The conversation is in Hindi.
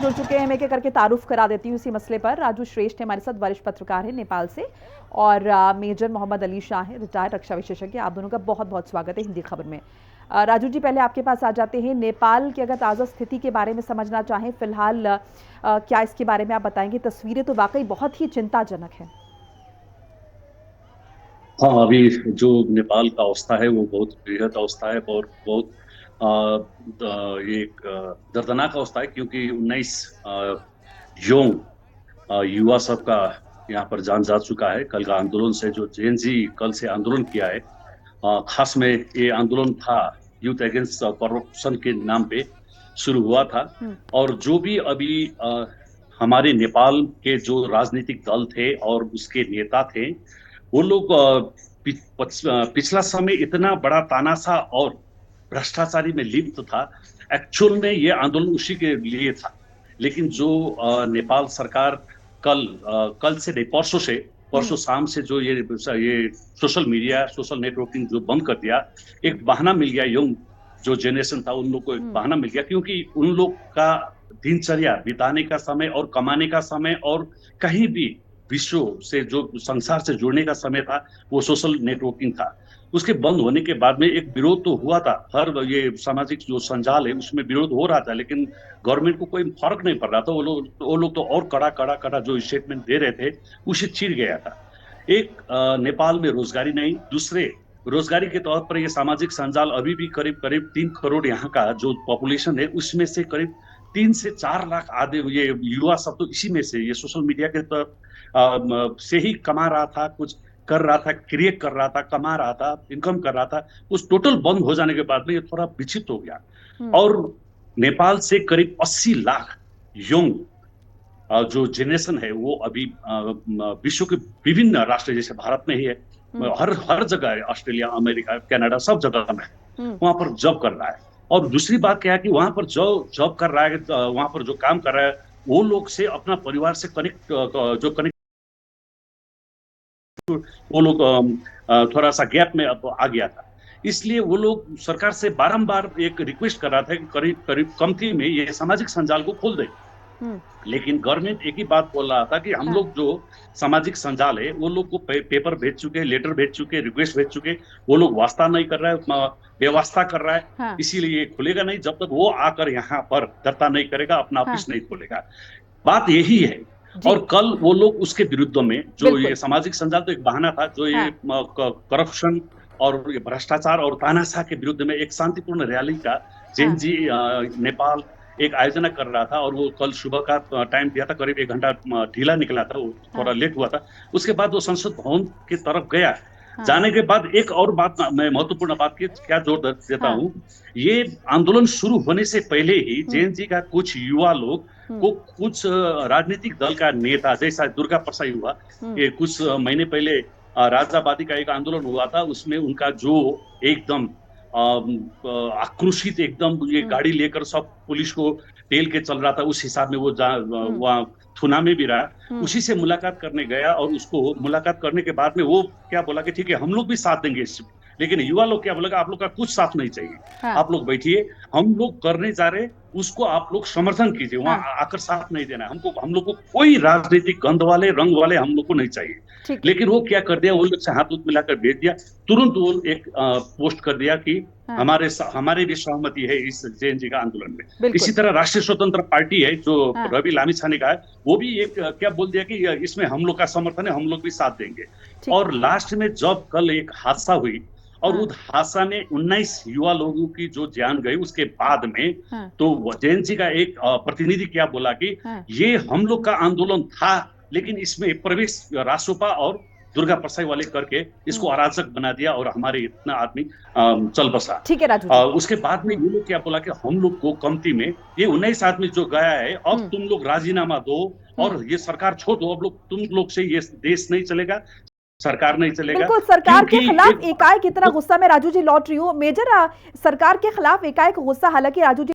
जुड़ चुके हैं। मैं क्या करके तारुफ करा देती हूँ इसी मसले पर। राजू श्रेष्ठ हमारे साथ वरिष्ठ पत्रकार है नेपाल से, और मेजर मोहम्मद अली शाह है, रिटायर्ड रक्षा विशेषज्ञ। आप दोनों का बहुत बहुत स्वागत है हिंदी खबर में। राजू जी, पहले आपके पास आ जाते हैं। नेपाल की अगर ताज़ा स्थिति के बारे में समझना चाहें फिलहाल, क्या इसके बारे में आप बताएंगे? तस्वीरें तो वाकई बहुत ही चिंताजनक है। हाँ, अभी जो नेपाल का अवस्था है वो बहुत बृहद अवस्था है और बहुत ये एक दर्दनाक अवस्था है, क्योंकि 19 यौन युवा सबका यहाँ पर जान जा चुका है। कल का आंदोलन से जो जेएनजी कल से आंदोलन किया है, खास में ये आंदोलन था यूथ अगेंस्ट करप्शन के नाम पे शुरू हुआ था। हम्म। और जो भी अभी हमारे नेपाल के जो राजनीतिक दल थे और उसके नेता थे, वो लोग पिछला समय इतना बड़ा तानाशाह और भ्रष्टाचारी में लिप्त था। एक्चुअल में ये आंदोलन उसी के लिए था। लेकिन जो नेपाल सरकार कल से नहीं, परसों शाम से जो ये सोशल मीडिया, सोशल नेटवर्किंग जो बंद कर दिया, एक बहाना मिल गया। यंग जो जनरेशन था उन लोग को एक हम्म। बहाना मिल गया, क्योंकि उन लोग का दिनचर्या बिताने का समय और कमाने का समय और कहीं भी विश्व से जो संसार से जुड़ने का समय था, वो सोशल नेटवर्किंग था। उसके बंद होने के बाद में एक विरोध तो हुआ था, हर ये सामाजिक जो संजाल है उसमें विरोध हो रहा था, लेकिन गवर्नमेंट को कोई फर्क नहीं पड़ रहा था। वो लोग तो और कड़ा कड़ा कड़ा जो स्टेटमेंट दे रहे थे, उसे चिढ़ गया था। एक नेपाल में रोजगारी नहीं, दूसरे रोजगारी के तौर पर ये सामाजिक संजाल अभी भी करीब करीब 3 करोड़ यहाँ का जो पॉपुलेशन है उसमें से करीब 3 से 4 लाख आधे ये युवा सब तो इसी में से ये सोशल मीडिया के तरफ से ही कमा रहा था, कुछ कर रहा था, क्रिएट कर रहा था, कमा रहा था, इनकम कर रहा था। उस टोटल बंद हो जाने के बाद में ये थोड़ा विचित्र हो गया। हम्म। और नेपाल से करीब 80 लाख यंग जो जनरेशन है वो अभी विश्व के विभिन्न राष्ट्र, जैसे भारत में ही है, हम्म। हर हर जगह है, ऑस्ट्रेलिया, अमेरिका, कनाडा, सब जगह में है, हम्म। वहां पर जॉब कर रहा है। और दूसरी बात क्या है कि वहां पर जो जॉब कर रहा है, वहां पर जो काम कर रहा है, वो लोग से अपना परिवार से कनेक्ट, जो कनेक्ट, वो लोग थोड़ा सा गैप में अब आ गया था। इसलिए वो लोग सरकार से बारंबार एक रिक्वेस्ट कर रहा था कि करीब करीब कमती में ये सामाजिक संजाल को खोल दे। हम्म। लेकिन गवर्नमेंट एक ही बात बोल रहा था कि हम हाँ। लोग जो सामाजिक संजाल है वो लोग को पेपर भेज चुके, लेटर भेज चुके, रिक्वेस्ट भेज चुके, वो लोग वास्ता नहीं कर रहा है, व्यवस्था कर रहा है। हाँ। इसीलिए खुलेगा नहीं जब तक वो आकर यहाँ पर धरना नहीं करेगा, अपना हाँ। ऑफिस नहीं खोलेगा। बात यही है। जी। और कल वो लोग उसके विरुद्ध में, जो ये बिल्कुल। सामाजिक संजाल तो एक बहाना था, जो ये हाँ। करप्शन और ये भ्रष्टाचार और तानाशाह के विरुद्ध में एक शांतिपूर्ण रैली का हाँ। जेएनजी नेपाल एक आयोजन कर रहा था। और वो कल सुबह का टाइम दिया था, करीब 1 घंटा ढीला निकला था, वो हाँ। थोड़ा लेट हुआ था। उसके बाद वो संसद भवन की तरफ गया। हाँ। जाने के बाद एक और बात, मैं महत्वपूर्ण बात की क्या जोर देता हाँ। हूँ, ये आंदोलन शुरू होने से पहले ही हम्म। जेएनजी का कुछ युवा लोग हम्म। को कुछ राजनीतिक दल का नेता, जैसा दुर्गा प्रसाद हुआ, हम्म। ये कुछ महीने पहले राजाबादी का एक आंदोलन हुआ था, उसमें उनका जो एकदम आक्रोशित, एकदम ये हम्म। गाड़ी लेकर सब पुलिस को टेल के चल रहा था, उस हिसाब में वो हम्म। वहाँ थुना में भी रहा। हम्म। उसी से मुलाकात करने गया, और उसको मुलाकात करने के बाद में वो क्या बोला कि ठीक है, हम लोग भी साथ देंगे इसमें। लेकिन युवा लोग क्या बोला, आप लोग का कुछ साथ नहीं चाहिए, हाँ। आप लोग बैठिए, हम लोग करने जा रहे, उसको आप लोग समर्थन कीजिए, हाँ। वहां आकर साथ नहीं देना हमको, हम लोग को कोई राजनीतिक गंध वाले, रंग वाले हम लोग को नहीं चाहिए। ठीक है। लेकिन वो क्या कर दिया, वो लोग से हाथ मिलाकर भेज दिया। तुरंत वो एक पोस्ट कर दिया कि हाँ। हमारे भी सहमति है इस जेएनजी का आंदोलन में। इसी बिल्कुल। तरह राष्ट्रीय स्वतंत्र पार्टी है जो हाँ। रवि लामिछाने का है, वो भी एक क्या बोल दिया कि इसमें हम लोग का समर्थन है, हम लोग भी साथ देंगे। ठीक है। और लास्ट में जब कल एक हादसा हुई, और हाँ। उस हादसा में 19 युवा लोगों की जो जान गई, उसके बाद में हाँ। तो जेएनजी का एक प्रतिनिधि क्या बोला कि हाँ। ये हम लोग का आंदोलन था, लेकिन इसमें प्रवेश रासोपा और दुर्गा प्रसाद वाले करके इसको हम्म। अराजक बना दिया, और हमारे इतना आदमी चल बसा। ठीक है राजू जी। उसके बाद में हम्म। ये लोग क्या बोला कि हम लोग को कमती में ये 19 आदमी जो गया है, अब हम्म। तुम लोग राजीनामा दो हम्म। और ये सरकार छोड़ दो, अब लोग तुम लोग से ये देश नहीं चलेगा, सरकार नहीं चलेगा। बिल्कुल, सरकार के क्योंकि खिलाफ एक एकाएक इतना गुस्सा, मैं राजू जी लौट रही हूँ। मेजर, सरकार के खिलाफ एकाएक गुस्सा, हालांकि राजू जी